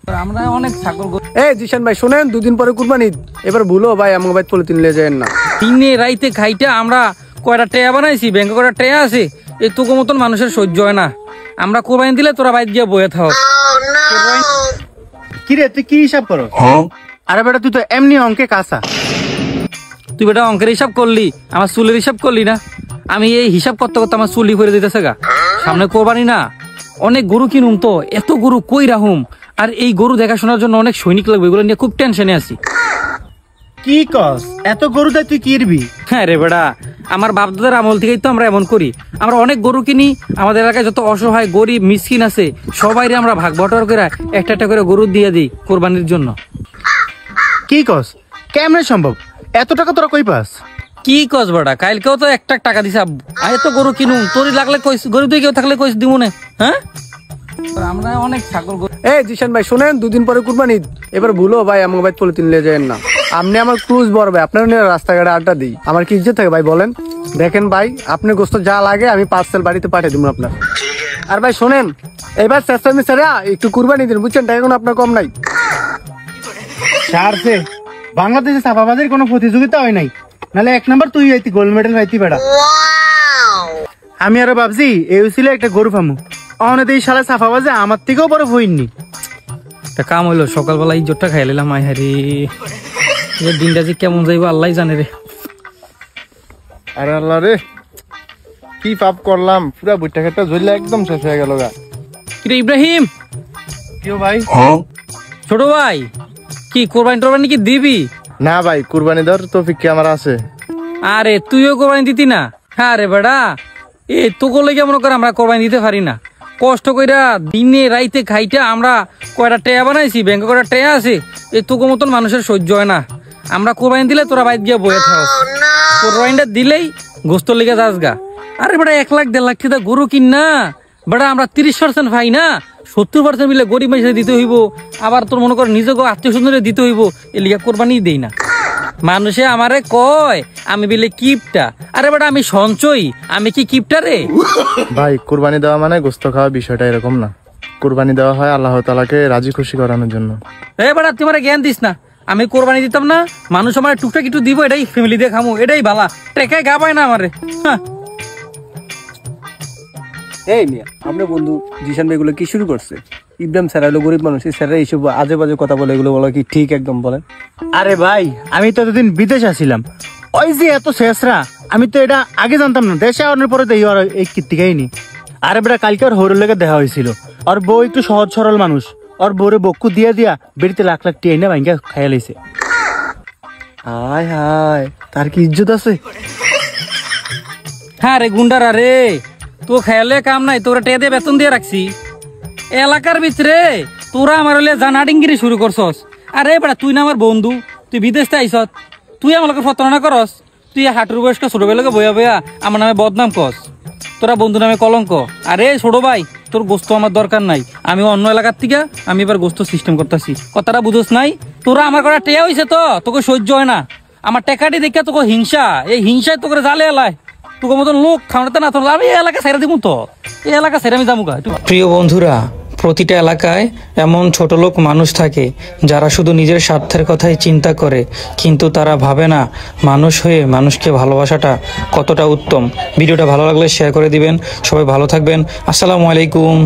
আমরা অনেক ছাগল। এই জিশান ভাই শুনেন, দুদিন পরে কুরবানি, এবার ভুলো ভাই আমাকে ভাই পলিথিন নিয়ে যাবেন না। দিনে রাইতে খাইটা আমরা কয়টা টেয়া বানাইছি, ব্যাংকে কয়টা টেয়া আছে, এই তোকে মতন মানুষের সহ্য হয় না। আমরা কোরবানি দিলে তোরা বাইরে গিয়ে বয়ে থাক। কি রে তুই কি হিসাব করো? আরে বেটা তুই তো এমনি অঙ্কে কাঁচা। তুই বেটা অঙ্কের হিসাব করলি, আমার চুলের হিসাব করলি না। আমি এই হিসাব করতে করতে আমার চুলি করে দিতেছে গা। সামনে কোরবানি না, অনেক গরু কিনুম তো, এত গরু কই রাহুম, আর এই গরু দেখাশোনার জন্য অনেক সৈনিক লাগবে, এগুলো নিয়ে খুব টেনশনে আছি। কি কস? এত গরুতে তুই কিনবি? হ্যাঁ রে বেটা, আমার বাপদাদার আমল থেকেই তো আমরা এমন করি। আমরা অনেক গরু কিনি, আমাদের এলাকায় যত অসহায় গরিব মিসকিন আছে সবাইরে আমরা ভাগ বটর করে একটা একটা করে গরু দিয়ে দিই কোরবানির জন্য। কি কস? কেমনে সম্ভব? এত টাকা তোরা কই পাস? কি কস বেটা, কালকেও তো একটা টাকা দিছে আব্বু। আয় তো গরু কিনুম, তোরই লাগলে কইস, গরু তুই কেউ থাকলে কইস দিব না। হ্যাঁ আমরা অনেক ছাগল। এই জিশান ভাই শুনেন, দুদিন পরে কুরবানি, এবার ভুলো ভাই আমাকে ভাই পলিথিন নিয়ে যাবেন না। আপনি আমার ক্রুজ বড় ভাই, আপনার নিয়ে রাস্তাঘাটে আড্ডা দিই, আমার কি ইজ্জত থাকে ভাই বলেন? দেখেন ভাই, আপনি গোস্ত যা লাগে আমি পার্সেল বাড়িতে পাঠিয়ে দিব আপনার। আর ভাই শোনেন, এবার চেষ্টা একটু কুরবানি দিন, বুঝছেন? টাকা কোনো আপনার কম নাই। ছাড়ছে, বাংলাদেশে চাপাবাজির কোনো প্রতিযোগিতা হয় নাই, নাহলে এক নাম্বার তুই আইতি গোল্ড মেডেল পাইতি বেড়া। আমি আরো ভাবছি এই ছিল একটা গরু ফামু, অনেক এই সালে চাপাবাজে আমার থেকেও বড় হইনি। একটা কাম হইলো, সকালবেলা ইজ্জতটা খাই নিলাম। আয় হারি, দিনটা যে কেমন যাইব আল্লাহ জানে রে। আরে আল্লাহ রে, কি পাপ করলাম, পুরা বুটটা খেটটা ঝরলে একদম শেষ হয়ে গেল গা। কিরে ইব্রাহিম? কেউ ভাই? ছোট ভাই, কি কোরবানি টোরবানি কি দিবি? না ভাই, কুরবানি দেওয়ার তৌফিক কি আমার আছে? আরে তুইও কোরবানি দিতি না? হ্যাঁ রে বেড়া, এ তো করলে কেমন করে আমরা কোরবানি দিতে পারি না। কষ্ট কইরা দিনে রাইতে খাইটা আমরা কয়টা টেয়া বানাইছি, ব্যাংকে কয়টা টেয়া আছে, এই তোকে মতন মানুষের সহ্য হয় না। আমরা কোরবানি দিলে তোরা বাইরে গিয়ে বয়ে থাক। কোরবানিটা দিলেই গোস্তর লেগে যাস গা। আরে বেটা 1 লাখ 1.5 লাখ টাকা গরু কিন না বেটা, আমরা 30% পাই না, 70% মিলে গরিব মানুষের দিতে হইব, আবার তোর মনে কর নিজেকে আত্মীয় স্বজনের দিতে হইব, এ লিগা কোরবানি দেই না। মানুষে আমারে কয় আমি বিলে কিপটা। আরে বেটা আমি সঞ্চয়, আমি কি কিপটা রে? ভাই কুরবানি দেওয়া মানে গোস্ত খাওয়া বিষয়টা এরকম না। কুরবানি দেওয়া হয় আল্লাহ তাআলাকে রাজি খুশি করানোর জন্য। এ বেটা তুই আমারে জ্ঞান দিস না, আমি কোরবানি দিতাম না, মানুষ আমার টুকটাক একটু দিব, এটাই ফ্যামিলি দিয়ে খামু, এটাই ভালা, টেকায় গা পায় না আমারে। এই মিয়া, আপনার বন্ধু জিশান ভাই এগুলো কি শুরু করছে? ইব্রাহিম স্যার হলো গরিব মানুষ, এই স্যাররা এইসব আজে বাজে কথা বলে, এগুলো বলা কি ঠিক একদম বলেন? আরে ভাই, আমি তো এতদিন বিদেশ আসছিলাম, ওই যে এত শেষরা, আমি তো এটা আগে জানতাম না, দেশে আনার পরে দেখি আর এই কীর্তিকাহিনী। আরে বেটা কালকে ওর হরুর লেগে দেখা হয়েছিল, ওর বউ একটু সহজ সরল মানুষ, ওর বউরে বক্কু দিয়া দিয়া বেড়িতে লাখ লাখ টিয়াই না ভাঙ্গা খাইয়া লাইছে। হায় হায়, তার কি ইজ্জত আছে? হ্যাঁ রে গুন্ডারা রে, তো খেয়ালে কাম নাই, তোরা টেয়া দিয়ে বেতন দিয়ে রাখছি এলাকার ভিতরে, তোরা আমার হলে জানাডিঙ্গিরি শুরু করছস। আরে বেটা তুই না আমার বন্ধু, তুই বিদেশ থেকে আইসত, তুই আমাকে প্রতারণা করস, তুই হাঁটুর বয়স্ক ছোটবেলাকে বইয়া বইয়া আমার নামে বদনাম কস, তোরা বন্ধু নামে কলঙ্ক। আরে ছোট ভাই, তোর গোস্ত আমার দরকার নাই, আমি অন্য এলাকার থেকে আমি এবার গোস্ত সিস্টেম করতেছি, কথাটা বুঝোস নাই? তোরা আমার কটা টেয়া হয়েছে তো, তোকে সহ্য হয় না, আমার টেকাটি দেখে তোকে হিংসা, এই হিংসায় তোকে জালে এলায়, তোকে মতন লোক খাওয়াতে না, তোর আমি এই এলাকা ছেড়ে দিব তো, এই এলাকা ছেড়ে আমি যাবো। প্রিয় বন্ধুরা, প্রতিটা এলাকায় এমন ছোট লোক মানুষ থাকে যারা শুধু নিজের স্বার্থের কথাই চিন্তা করে, কিন্তু তারা ভাবে না মানুষ হয়ে মানুষকে ভালোবাসাটা কতটা উত্তম। ভিডিওটা ভালো লাগলে শেয়ার করে দিবেন। সবাই ভালো থাকবেন। আসসালামু আলাইকুম।